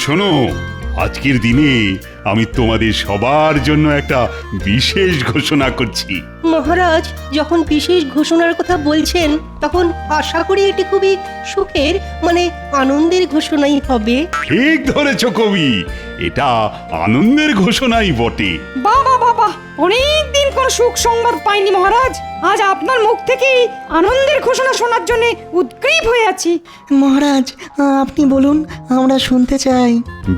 শোনো, আজকের দিনে আমি তোমাদের সবার জন্য একটা বিশেষ ঘোষণা করছি। মহারাজ যখন বিশেষ ঘোষণার কথা বলছেন তখন আশা করি এটি খুবই সুখের মানে আনন্দের ঘোষণাই হবে। ঠিক ধরেছ কবি, এটা আনন্দের ঘোষণাই বটে। বাবা বাবা, অনেক দিন কোন সুখ সংবাদ পাইনি মহারাজ। আজ আপনার মুখ থেকেই আনন্দের ঘোষণা শোনার জন্য উদ্গ্রীব হয়ে আছি। মহারাজ, আপনি বলুন, আমরা শুনতে চাই।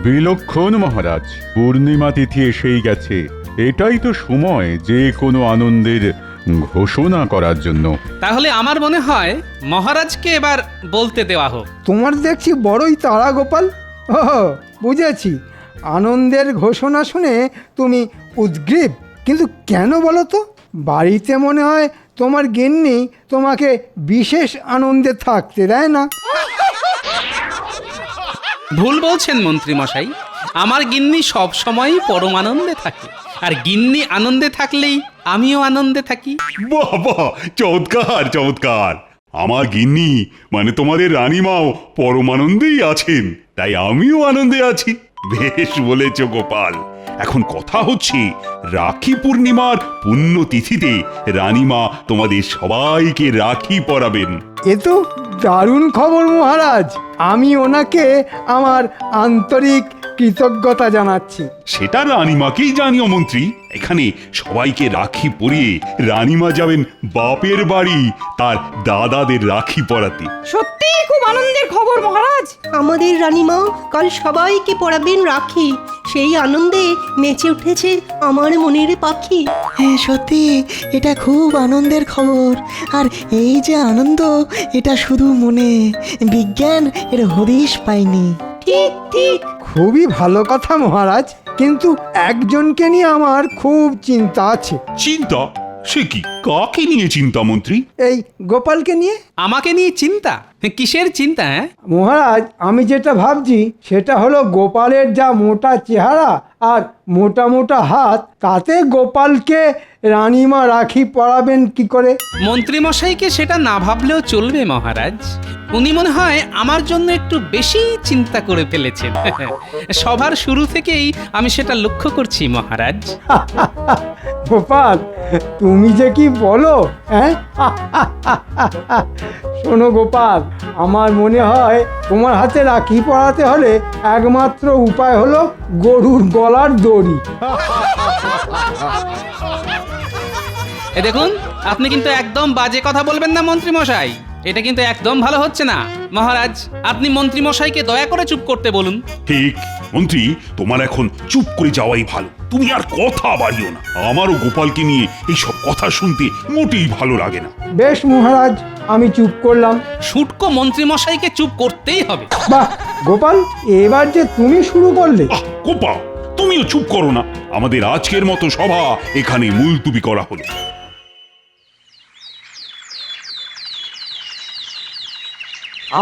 বিলক্ষণ মহারাজ, পূর্ণিমা তিথি এসেই গেছে। এটাই তো সময় যে কোনো আনন্দের ঘোষণা করার জন্য। তাহলে আমার মনে হয় মহারাজকে এবার বলতে দেওয়া হোক। তোমার দেখছি বড়ই তাড়া গোপাল। ও বুঝেছি, আনন্দের ঘোষণা শুনে তুমি উদ্গ্রীব, কিন্তু কেন বলো তো? বাড়িতে মনে হয় তোমার গিন্নি তোমাকে বিশেষ আনন্দে থাকতে দেয় না। ভুল বলছেন মন্ত্রী মশাই, আমার গিন্নি সব সময়ই পরম আনন্দে থাকে, আর গিন্নি আনন্দে থাকলেই আমিও আনন্দে থাকি। বাহ বাহ, চমৎকার চমৎকার। আমার গিন্নি মানে তোমাদের রানীমাও পরমানন্দেই আছেন, তাই আমিও আনন্দে আছি। বেশ বলেছ গোপাল। এখন কথা হচ্ছে, রাখি পূর্ণিমার পুণ্য তিথিতে রানীমা তোমাদের সবাইকে রাখি পরাবেন। এ তো দারুণ খবর মহারাজ। আমি ওনাকে আমার আন্তরিক কৃতজ্ঞতা জানাচ্ছি। সেটা রানীমাকেই জানিও মন্ত্রী। এখানে সবাইকে রাখি পরিয়ে রানীমা যাবেন বাপের বাড়ি তার দাদাদের রাখি পরাতে। সত্যিই খুব আনন্দের খবর মহারাজ। আমাদের রানীমা কাল সবাইকে পরাবেন রাখি, সেই আনন্দে নেচে উঠেছে আমার মনের পাখি। হ্যাঁ সত্যি, এটা খুব আনন্দের খবর। আর এই যে আনন্দ, এটা শুধু মনে, বিজ্ঞান এর হদিশ পায়নি। ঠিক ঠিক। খুবই ভালো কথা মহারাজ, কিন্তু একজনকে নিয়ে আমার খুব চিন্তা আছে। চিন্তা? সে কি, কাকে নিয়ে চিন্তা মন্ত্রী? এই গোপালকে নিয়ে। আমাকে নিয়ে চিন্তা? কিসের চিন্তা? মহারাজ, আমি যেটা ভাবছি সেটা হলো গোপালের যা মোটা চেহারা আর মোটা মোটা হাত, তাতে গোপালকে রানীমা রাখি পরাবেন কি করে? মন্ত্রী মশাইকে সেটা না ভাবলেও চলবে মহারাজ। উনি মনে হয় আমার জন্য একটু বেশি চিন্তা করে ফেলেছেন। সভার শুরু থেকেই আমি সেটা লক্ষ্য করছি মহারাজ। গোপাল, তুমি যে কি বলো, হ্যাঁ? শোনো গোপাল, আমার মনে হয় তোমার হাতে রাখি পরাতে হলে একমাত্র উপায় হলো গরুর গলার দড়ি। এ দেখুন, আপনি কিন্তু একদম বাজে কথা বলবেন না মন্ত্রী মশাই। এটা কিন্তু একদম ভালো হচ্ছে না। মহারাজ, আপনি মন্ত্রী মশাইকে দয়া করে চুপ করতে বলুন। ঠিক মন্ত্রী, তোমার এখন চুপ করে যাওয়াই ভালো। তুমি আর কথা বাড়িও না। আমারও গোপালকে নিয়ে এইসব কথা শুনতে মোটেই ভালো লাগে না। বেশ মহারাজ, আমি চুপ করলাম। শুটকো মন্ত্রী মশাইকে চুপ করতেই হবে। বাহ গোপাল, এবার যে তুমি শুরু করলে। গোপাল, তুমিও চুপ করো না। আমাদের আজকের মতো সভা এখানে মুলতুবি করা হলো।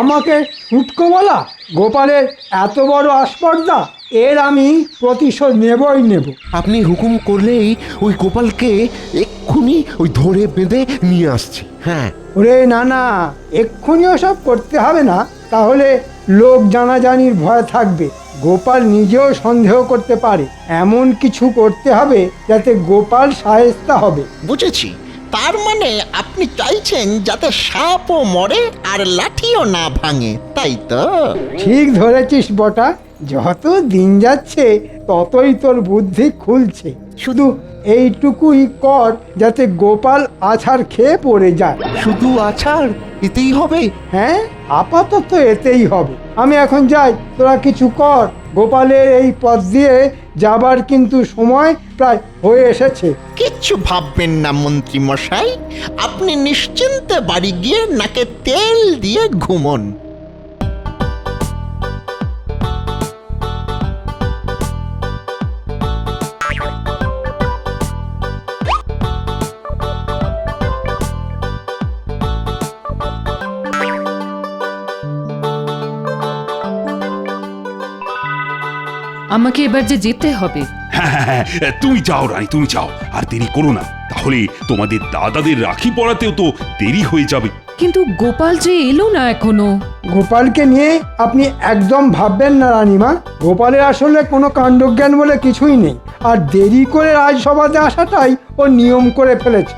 আমাকে শুটকো বলা? গোপালের এত বড় আস্পর্ধা, এর আমি প্রতিশোধ নেবই নেব। আপনি হুকুম করলেই ওই গোপালকে এক্ষুনি ওই ধরে বেঁধে নিয়ে আসছি। হ্যাঁ। ওরে না না, এক্ষুনি ওসব করতে হবে না, তাহলে লোক জানাজানির ভয় থাকবে। গোপাল নিজেও সন্দেহ করতে পারে। এমন কিছু করতে হবে যাতে গোপাল শায়েস্তা হবে। বুঝেছি, তার মানে আপনি চাইছেন যাতে সাপও মরে আর লাঠিও না ভাঙে, তাই তো? ঠিক ধরেছিস বটা। যত দিন যাচ্ছে ততই তোর বুদ্ধি খুলছে। শুধু এইটুকুই কর যাতে গোপাল আছাড় খেয়ে পড়ে যায়। শুধু আছাড় এতেই হবে? হ্যাঁ, আপাতত এতেই হবে। আমি এখন যাই, তোরা কিছু কর। গোপালের এই পথ দিয়ে যাবার কিন্তু সময় প্রায় হয়ে এসেছে। কিচ্ছু ভাববেন না মন্ত্রী মশাই, আপনি নিশ্চিন্তে বাড়ি গিয়ে নাকে তেল দিয়ে ঘুমন। আমাকে এবার যে যেতে হবে। হ্যাঁ, তুমি যাও রানী, তুমি যাও, আর দেরি করো না। তাহলে তোমাদের দাদাদের রাখি পরাতেও তো দেরি হয়ে যাবে। কিন্তু গোপাল যে এলো না এখনো। গোপালকে নিয়ে আপনি একদম ভাববেন না রানীমা। গোপালের আসলে কোনো কাণ্ডজ্ঞান বলে কিছুই নেই, আর দেরি করে রাজসভাতে আসাটাই ও নিয়ম করে ফেলেছে।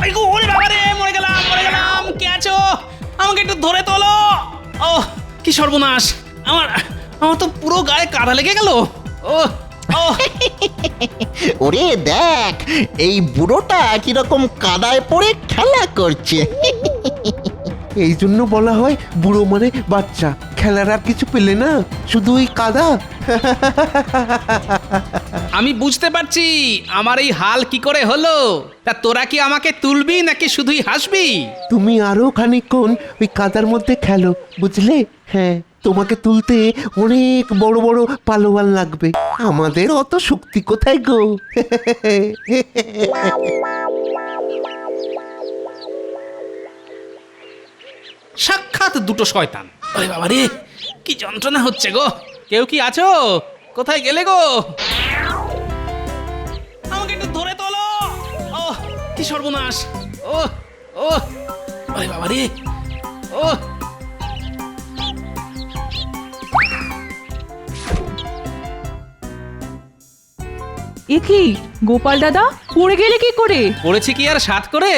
এই গো, ওরে বাবা রে, মরে গেলাম, কে আছো? আমাকে একটু ধরে তোলো। ও কি সর্বনাশ, আমার আমার তো পুরো গায়ে কাদা লেগে গেল। ও ও ওরে দেখ, এই বুড়োটা কিরকম কাদায় পড়ে খেলা করছে। এই জন্য বলা হয় বুড়ো মানে বাচ্চা, খেলার আর কিছু পেলে না, শুধু ওই কাদা। আমি বুঝতে পারছি আমার এই হাল কি করে হলো। তা তোরা কি আমাকে তুলবি নাকি শুধুই হাসবি? তুমি আরো খানিকক্ষণ ওই কাদার মধ্যে খেলো, বুঝলে? হ্যাঁ, তোমাকে তুলতে অনেক বড় বড় পালোয়ান লাগবে, আমাদের অত শক্তি কোথায় গো। সাক্ষাৎ দুটো শয়তান। আরে বাবা রে, কি যন্ত্রণা হচ্ছে গো। কেউ কি আছো? কোথায় গেলে গো? আমাকে একটু ধরে তোলো। ও কি সর্বনাশ। ও ও আরে বাবা রে। ও এ কি গোপাল দাদা, পড়ে গেলে কি করে? পড়েছি কি আর সাত করে?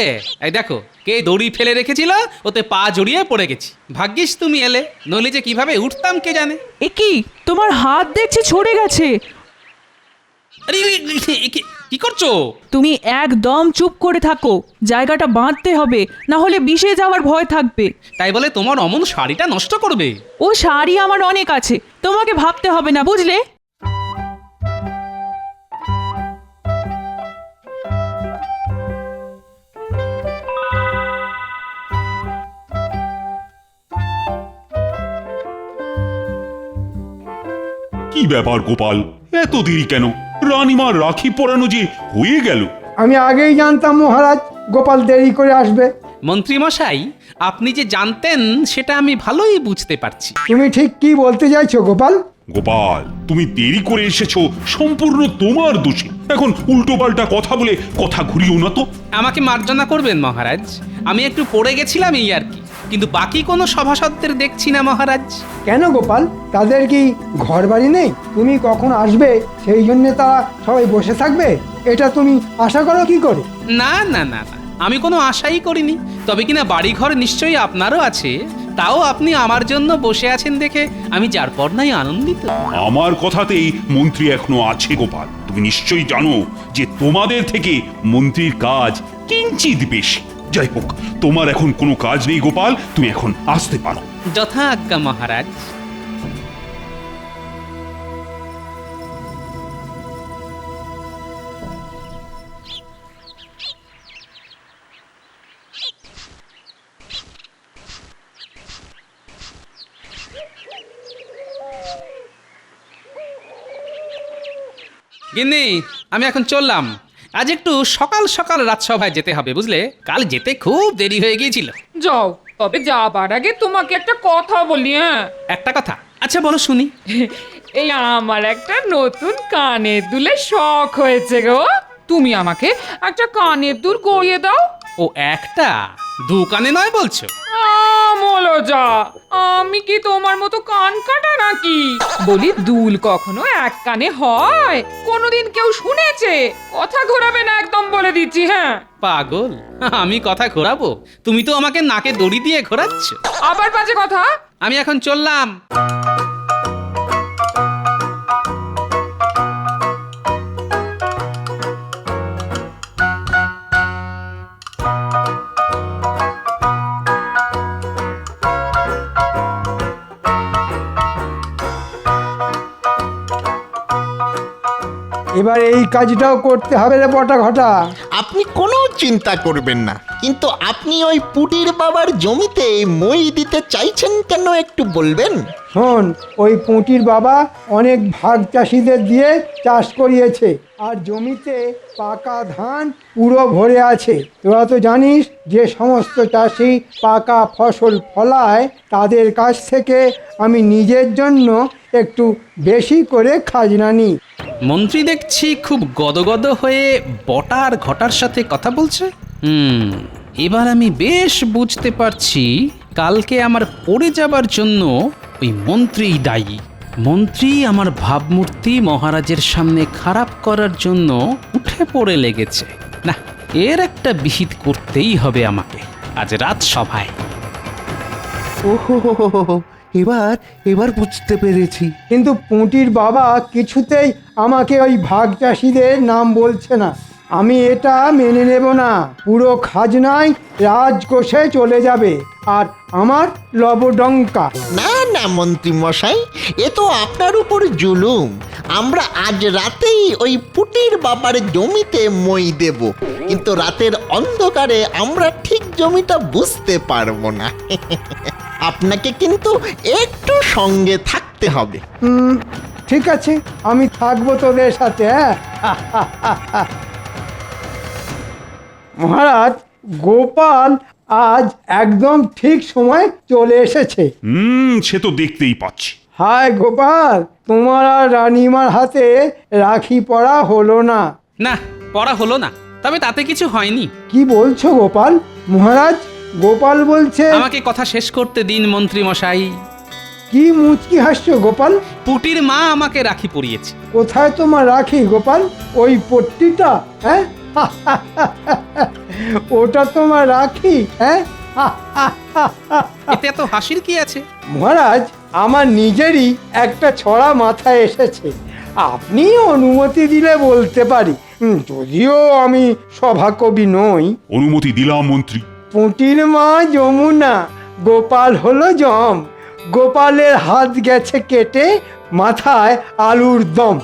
এই দেখো, কে দড়ি ফেলে রেখেছিল, ওতে পা জড়িয়ে পড়ে গেছি। ভাগ্যিস তুমি এলে, নইলে যে কিভাবে উঠতাম কে জানে। এ কি, তোমার হাত দেখছি ছড়ে গেছে। আরে কি করছো? তুমি একদম চুপ করে থাকো, জায়গাটা বাঁধতে হবে, না হলে বিষে যাওয়ার ভয় থাকবে। তাই বলে তোমার অমন শাড়িটা নষ্ট করবে? ও শাড়ি আমার অনেক আছে, তোমাকে ভাবতে হবে না, বুঝলে? কি ব্যাপার গোপাল, এত দেরি কেন? রানীমার রাখি পরানো যে হয়ে গেল। আমি আগেই জানতাম মহারাজ গোপাল দেরি করে আসবে। মন্ত্রী মশাই, আপনি যে জানতেন সেটা আমি ভালোই বুঝতে পারছি। তুমি ঠিক কি বলতে চাইছো গোপাল? গোপাল, তুমি দেরি করে এসেছো সম্পূর্ণ তোমার দোষে। এখন উল্টো পাল্টা কথা বলে কথা ঘুরিও না তো। আমাকে মার্জনা করবেন মহারাজ, আমি একটু পড়ে গেছিলাম এই আর কি। কিন্তু বাকি কোনো সভাসদদের দেখছি না মহারাজ। কেন গোপাল, তাদের কি ঘর বাড়ি নেই? তুমি কখন আসবে সেই জন্য তারা সবাই বসে থাকবে, এটা তুমি আশা করো কি করে? না না না না, আমি কোনো আশাই করিনি। তবে কিনা বাড়িঘর নিশ্চয়ই আপনারও আছে, তাও আপনি আমার জন্য বসে আছেন দেখে আমি যার পর নাই আনন্দিত। আমার কথাতেই মন্ত্রী এখনো আছে গোপাল। তুমি নিশ্চয়ই জানো যে তোমাদের থেকে মন্ত্রীর কাজ কিঞ্চিত বেশি। যাই হোক, তোমার এখন কোনো কাজ নেই গোপাল, তুমি এখন আসতে পারো। যথা আজ্ঞা মহারাজ। গিন্নি, আমি এখন চললাম। আজ একটু সকাল সকাল রাজসভায় যেতে হবে, বুঝলে? কাল যেতে খুব দেরি হয়ে গিয়েছিল। যাও, তবে যাবার আগে তোমাকে একটা কথা বলি। হ্যাঁ, একটা কথা? আচ্ছা বলো শুনি। এই আমার একটা নতুন কানের দুলের শখ হয়েছে গো। তুমি আমাকে একটা কানের দুল গড়িয়ে দাও। ও একটা? দু কানে নয় বলছো? বলো যা, আমি কি তোমার মতো কান কাটা নাকি? বলি, দুল কখনো এক কানে হয়? কোনোদিন কেউ শুনেছে? কথা ঘোরাবে না একদম, বলে দিচ্ছি। হ্যাঁ, পাগল, আমি কথা ঘোরাবো? তুমি তো আমাকে নাকে দড়ি দিয়ে ঘোরাচ্ছ। আবার বাজে কথা। আমি এখন চললাম। এবার এই কাজটাও করতে হবে রে বটা ঘটা। আপনি কোনো চিন্তা করবেন না, কিন্তু আপনি ওই পুটির বাবার জমিতে মই দিতে চাইছেন কেন একটু বলবেন? শোন, ওই পুঁটির বাবা অনেক ভাগ চাষিদের দিয়ে চাষ করিয়েছে, আর জমিতে পাকা ধান পুরো ভরে আছে। তোরা তো জানিস যে সমস্ত চাষি পাকা ফসল ফলায় তাদের কাছ থেকে আমি নিজের জন্য একটু বেশি করে খাজনা নিই। মন্ত্রী দেখছি খুব গদগদ হয়ে বটা আর ঘটার সাথে কথা বলছে। এবার আমি বেশ বুঝতে পারছি কালকে আমার পড়ে যাবার জন্য ওই মন্ত্রীই দায়ী। মন্ত্রী আমার ভাবমূর্তি মহারাজের সামনে খারাপ করার জন্য উঠে পড়ে লেগেছে। না, এর একটা বিহিত করতেই হবে আমাকে আজ রাজসভায়। ওহো, এবার এবার বুঝতে পেরেছি। কিন্তু পুঁটির বাবা কিছুতেই আমাকে ওই ভাগ চাষিদের নাম বলছে না। আমি এটা মেনে নেব না। পুরো খাজনাই রাজকোষে চলে যাবে, আর আমার লবডঙ্কা। না না মন্ত্রী মশাই, এ তো আপনার উপর জুলুম। আমরা আজ রাতেই ওই পুটির বাবার জমিতে মই দেব, কিন্তু রাতের অন্ধকারে আমরা ঠিক জমিটা বুঝতে পারবো না। আপনাকে কিন্তু একটু সঙ্গে থাকতে হবে। ঠিক আছে, আমি থাকবো তোদের সাথে। হ্যাঁ মহারাজ, গোপাল আজ একদম ঠিক সময় চলে এসেছে। সে তো দেখতেই পাচ্ছি। হায় গোপাল, তোমার আর রানীমার হাতে রাখি পরা হলো না। না, পড়া হলো না, তবে তাতে কিছু হয়নি। কি বলছো গোপাল? মহারাজ, গোপাল বলছে। আমাকে কথা শেষ করতে দিন মন্ত্রী মশাই। কি মুচকি হাসছো গোপাল? পুটির মা আমাকে রাখি পরিয়েছে। কোথায় তোমার রাখি গোপাল? ওই পট্টিটা? হ্যাঁ ওটা তোমার রাখি? হ্যাঁ এতে এত হাসির কি আছে? মহারাজ, আমার নিজেরই একটা ছড়া মাথায় এসেছে। আপনি অনুমতি দিলে বলতে পারি, যদিও আমি সভাকবি নই। অনুমতি দিলাম মন্ত্রী। পুঁটির মা যমুনা, গোপাল হলো জম। গোপালের হাত গেছে কেটে, মাথায় আলুর দম।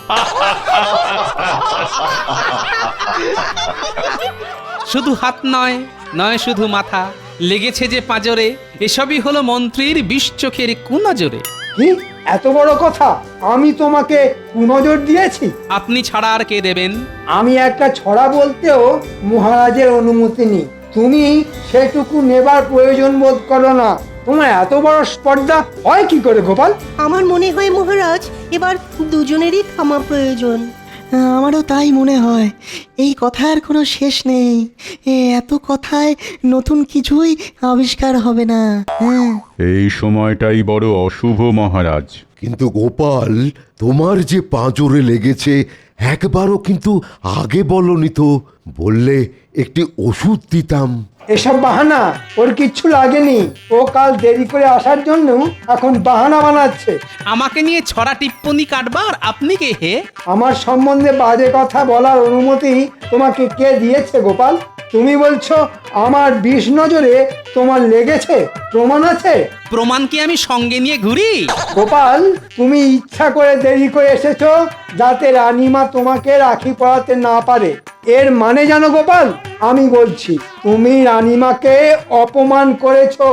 শুধু হাত নয়, নয় শুধু মাথা, লেগেছে যে পাঁজরে। এসবই হলো মন্ত্রীর বিষ চোখের কুনজরে। কি এত বড় কথা? আমি তোমাকে কুনজর দিয়েছি? আপনি ছাড়া আর কে দেবেন? আমি একটা ছড়া বলতেও মহারাজের অনুমতি নিই, তুমি সেটুকু নেবার প্রয়োজন বোধ করো না। তোমার এত বড় স্পর্ধা হয় কি করে গোপাল? আমার মনে হয় মহারাজ, এবার দুজনেরই থামা প্রয়োজন। আমারও তাই মনে হয়। এই কথার কোনো শেষ নেই। এত কথায় নতুন কিছুই আবিষ্কার হবে না। হ্যাঁ, এই সময়টাই বড় অশুভ মহারাজ। কিন্তু গোপাল, তোমার যে পাঁজরে লেগেছে একবারও কিন্তু আগে বলনি তো। বললে একটি ওষুধ দিতাম। এসব বাহানা, ওর কিচ্ছু লাগেনি। ও কাল দেরি করে আসার জন্য এখন বাহানা বানাচ্ছে। আমাকে নিয়ে ছড়া টিপ্পনি কাটবার আপনি কে হে? আমার সম্বন্ধে বাজে কথা বলার অনুমতি তোমাকে কে দিয়েছে গোপাল? তুমি বলছো আমার বিষ নজরে তোমার লেগেছে? প্রমাণ আছে? প্রমাণ কি আমি সঙ্গে নিয়ে ঘুরি? গোপাল, তুমি ইচ্ছা করে দেরি করে এসেছো যাতে রানীমা তোমাকে রাখি পরাতে না পারে। এর মানে জানো গোপাল? আমি বলছি, তুমি রানীমাকে অপমান করেছো।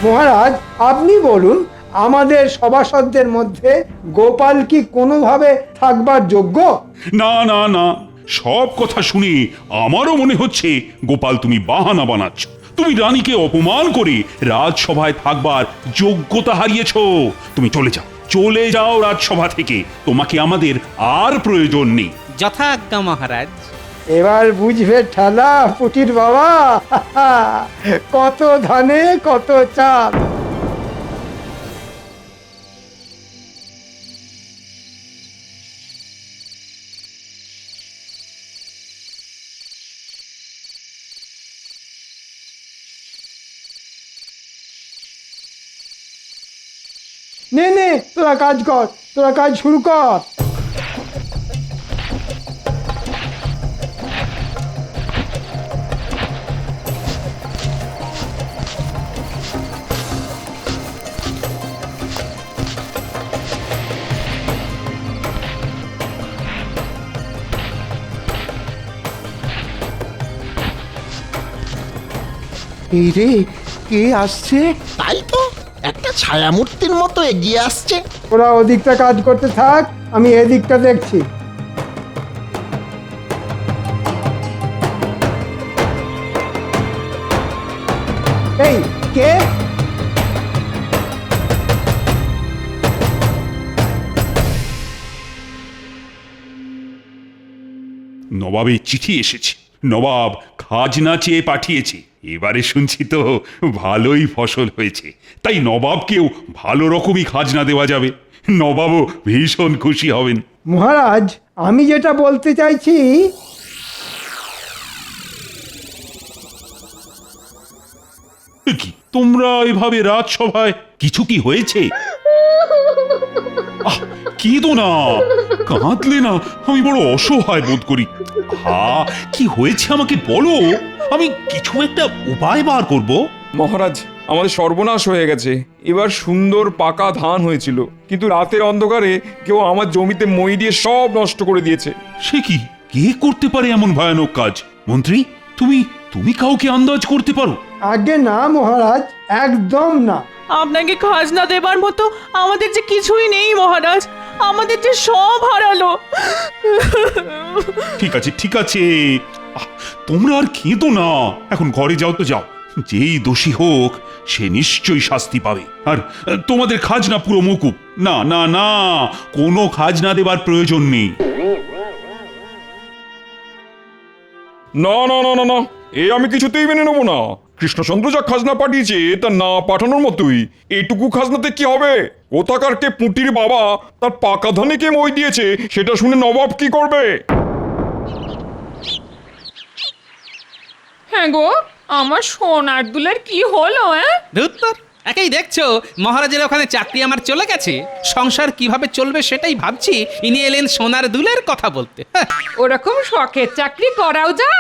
মহারাজ, আপনি বলুন, আমাদের সভাসদদের মধ্যে গোপাল কি কোনোভাবে থাকবার যোগ্য? না না না, সব কথা শুনে আমারও মনে হচ্ছে গোপাল তুমি বাহানা বানাচ্ছ। তুমি রানীকে অপমান করে রাজসভায় থাকবার যোগ্যতা হারিয়েছ। তুমি চলে যাও, চলে যাও রাজসভা থেকে। তোমাকে আমাদের আর প্রয়োজন নেই। যথাজ্ঞা মহারাজ। এবার বুঝবে ঠেলা পুটির বাবা। কত ধানে কত চাল। নে নে, তোরা কাজ কর, তোরা কাজ শুরু কর। এই রে, কে আসছে? তাই তো, একটা ছায়ামূর্তির মতো এগিয়ে আসছে। ওরা ওদিকটা কাজ করতে থাক, আমি এদিকটা দেখছি। এই কে? নবাবের চিঠি এসেছে। নবাব খাজনা চেয়ে পাঠিয়েছে। এবারে শুনছি তো ভালোই ফসল হয়েছে, তাই নবাবকেও ভালো রকমই খাজনা দেওয়া যাবে। নবাবও ভীষণ খুশি হবেন। মহারাজ, আমি যেটা বলতে চাইছি, কি তোমরা এভাবে রাজসভায়, কিছু কি হয়েছে? কেঁদো না, কাঁদলে না আমি বড় অসহায় বোধ করি। কি হয়েছে আমাকে বলো, আমি কিছু একটা উপায় বার করব। মহারাজ, আমাদের সর্বনাশ হয়ে গেছে। এবার সুন্দর পাকা ধান হয়েছিল, কিন্তু রাতের অন্ধকারে কেউ আমার জমিতে মই দিয়ে সব নষ্ট করে দিয়েছে। সে কি, কে করতে পারে এমন ভয়ানক কাজ? মন্ত্রী, তুমি তুমি কাউকে আন্দাজ করতে পারো? আগে না মহারাজ, একদম না। আপনাকে খাজনা দেবার মতো আমাদের যে কিছুই নেই মহারাজ, আমাদের যে সব হারালো। ঠিক আছে ঠিক আছে, তোমরা আর কেঁদো না, এখন ঘরে যাও তো যাও। যেই দোষী হোক সে নিশ্চয়ই শাস্তি পাবে। আর তোমাদের খাজনা পুরো মকুব। না না না, কোনো খাজনা দেবার প্রয়োজন নেই। না না না না না, এ আমি কিছুতেই মেনে নেবো না। কৃষ্ণচন্দ্র যা খাজনা পাঠিয়েছে তা না পাঠানোর মতোই। এইটুকু খাজনাতে কি হবে? কোথাকার কে পুঁটির বাবা তার পাকা ধানে কে মই দিয়েছে সেটা শুনে নবাব কি করবে? হ্যাঁ গো, আমার সোনার দুলের কি হলো? ধুত্তর, একেই দেখছো মহারাজের ওখানে চাকরি আমার চলে গেছে, সংসার কিভাবে চলবে সেটাই ভাবছি, ইনি এলেন সোনার দুলের কথা বলতে। ওরকম শখের চাকরি করাও যা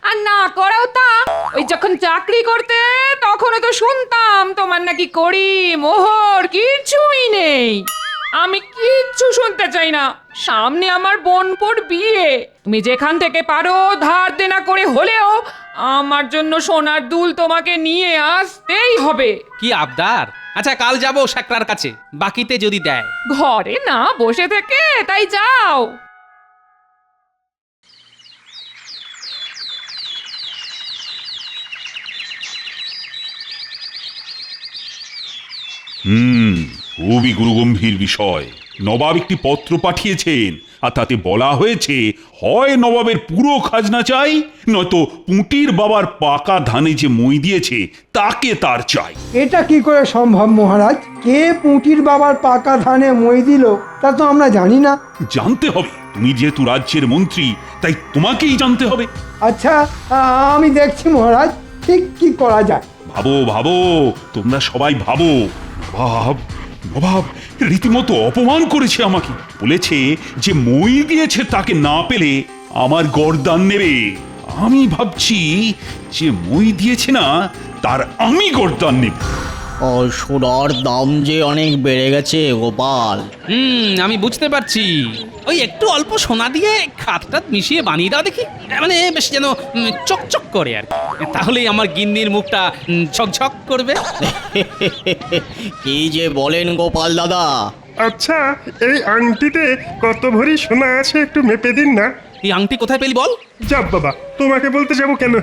আর না করাও তা। ওই যখন চাকরি করতে তখনও তো শুনতাম তোমার নাকি কড়ি মোহর কিছুই নেই। আমি কিচ্ছু শুনতে চাই না। সামনে আমার বোনপোর বিয়ে, তুমি যেখান থেকে পারো ধার দেনা করে হলেও আমার জন্য সোনার দুল তোমাকে নিয়ে আসতেই হবে। কি আবদার? আচ্ছা, কাল যাবো শাকরার কাছে, বাকিতে যদি দেয়। ঘরে না বসে থেকে তাই যাও। খুবই গুরুগম্ভীর বিষয়। নবাব একটি পত্র পাঠিয়েছেন, আর তাতে বলা হয়েছে হয় নবাবের পুরো খাজনা চাই, নয়তো পুঁটির বাবার পাকা ধানে যে মই দিয়েছে তাকে তার চাই। এটা কি করে সম্ভব মহারাজ? কে পুঁটির বাবার পাকা ধানে মই দিল তা তো আমরা জানি না। জানতে হবে, তুমি যেহেতু রাজ্যের মন্ত্রী তাই তোমাকেই জানতে হবে। আচ্ছা, আমি দেখছি মহারাজ, ঠিক কি করা যায়। ভাবো ভাবো, তোমরা সবাই ভাবো। নবাব নবাব রীতিমতো অপমান করেছে আমাকে, বলেছে যে মই দিয়েছে তাকে না পেলে আমার গর্দান নেবে। আমি ভাবছি যে মই দিয়েছে না তার আমি গর্দান নেব। সোনার দাম যে অনেক বেড়ে গেছে গোপাল। আমি বুঝতে পারছি। ওই একটু অল্প সোনা দিয়ে খাতটা মিশিয়ে বানিয়ে দাও দেখি, মানে বেশ যেন চকচক করে আর কি, তাহলেই আমার গিন্নির মুখটা ঝকঝক করবে। কি যে বলেন গোপাল দাদা। আচ্ছা, এই আংটিতে কত ভরি সোনা আছে একটু মেপে দিন না। এই আংটি কোথায় পেলি বল? যাব বাবা, তোমাকে বলতে যাবো কেন?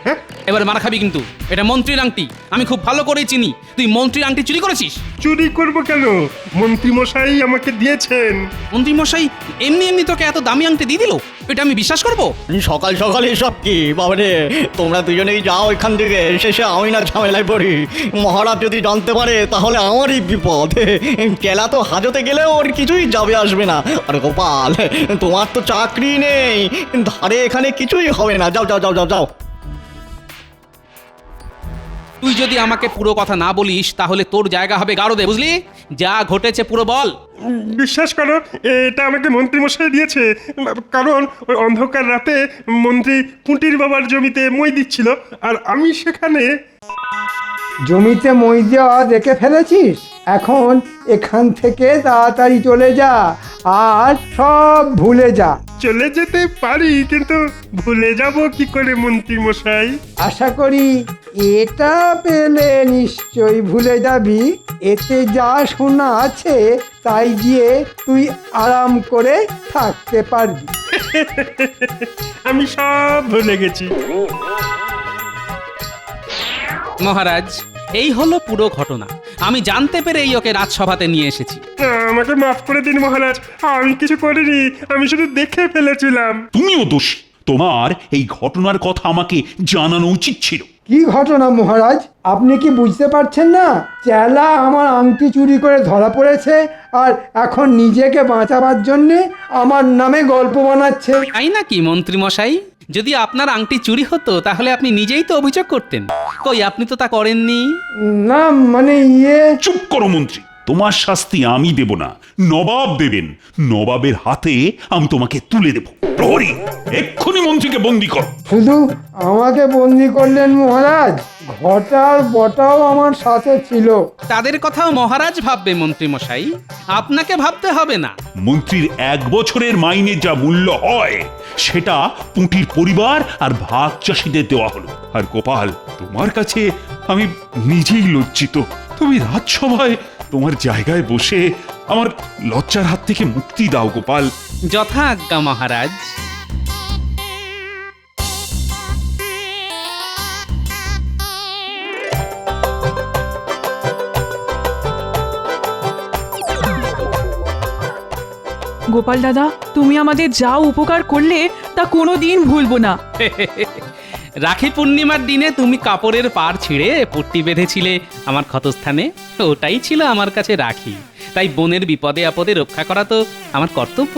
হ্যাঁ, এবার মারা খাবি কিন্তু। এটা মন্ত্রীর আংটি, আমি খুব ভালো করেই চিনি। তুই মন্ত্রীর আংটি চুরি করেছিস? চুরি করব কেন? মন্ত্রী মশাই আমাকে দিয়েছেন। মন্ত্রী মশাই এমনি এমনি তোকে এত দামি আংটি দিয়ে দিল? এটা আমি বিশ্বাস করবো? সকাল সকাল এসব কি বাবারে? তোমরা দুজনেই যাও এখান থেকে, শেষে আমি না ঝামেলায় পড়ি। মহারাজ যদি জানতে পারে তাহলে আমারই বিপদ। কেলা তো হাজতে গেলেও ওর কিছুই যাবে আসবে না। আর গোপাল, তোমার তো চাকরি নেই, ধারে এখানে কিছুই হবে না। যাও যাও যাও যাও যাও। তুই যদি আমাকে পুরো কথা না বলিস তাহলে তোর জায়গা হবে গারদে, বুঝলি? যা ঘটেছে পুরো বল। বিশ্বাস করো, এটা আমাকে মন্ত্রী মশাই দিয়েছে। কারণ ওই অন্ধকার রাতে মন্ত্রী পুঁটির বাবার জমিতে মই দিচ্ছিল, আর আমি সেখানে। জমিতে মই দেওয়া দেখে ফেলেছিস? এখন এখান থেকে তাড়াতাড়ি চলে যা আর সব ভুলে যা। চলে যেতে পারি, কিন্তু ভুলে যাব কি করে মন্ত্রী মশাই? আশা করি এটা পেলে নিশ্চয়ই ভুলে যাবি। এতে যা শোনা আছে তাই দিয়ে তুই আরাম করে থাকতে পারবি। আমি সব ভুলে গেছি। মহারাজ, এই হলো পুরো ঘটনা। আমি জানতে পেরেই ওকে রাজসভাতে নিয়ে এসেছি। আমাকে মাফ করে দিন মহারাজ, আমি কিছু করিনি, আমি শুধু দেখে ফেলেছিলাম। তুমিও দোষী। তোমার এই ঘটনার কথা আমাকে জানানো উচিত ছিল। কি ঘটনা মহারাজ, আপনি কি বুঝতে পারছেন না? চেলা আমার আংটি চুরি করে ধরা পড়েছে আর এখন নিজেকে বাঁচাবার জন্যে আমার নামে গল্প বানাচ্ছে। তাই নাকি মন্ত্রী মশাই? যদি আপনার আংটি চুরি হতো তাহলে আপনি নিজেই তো অভিযোগ করতেন। কই, আপনি তো তা করেননি। না মানে চুপ করো মন্ত্রী, তোমার শাস্তি আমি দেব না, নবাব দেবেন। নবাবের হাতে আমি তোমাকে তুলে দেব। প্রহরী, এক্ষুনি মন্ত্রীকে বন্দি কর। শুধু আমাকে বন্দি করলেন মহারাজ, ঘটার বটাও আমার সাথে ছিল। তাদের কথাও মহারাজ ভাববে মন্ত্রী মশাই, আপনাকে ভাবতে হবে না। মন্ত্রীর 1 বছরের মাইনে যা মূল্য হয় সেটা পুঁটির পরিবার আর ভাগ চাষীদের দেওয়া হলো। আর গোপাল, তোমার কাছে আমি নিজেই লজ্জিত। তুমি রাজসভায় তোমার জায়গায় বসে আমার লজ্জার হাত থেকে মুক্তি দাও গোপাল। যথা আজ্ঞা মহারাজ। গোপাল দাদা, তুমি আমাদের যা উপকার করলে তা কোনোদিন ভুলবো না। রাখি পূর্ণিমার দিনে তুমি কাপড়ের পাড় ছিঁড়ে পট্টি বেঁধেছিলে আমার ক্ষতস্থানে, ওটাই ছিল আমার কাছে রাখি। তাই বোনের বিপদে আপদে রক্ষা করা তো আমার কর্তব্য।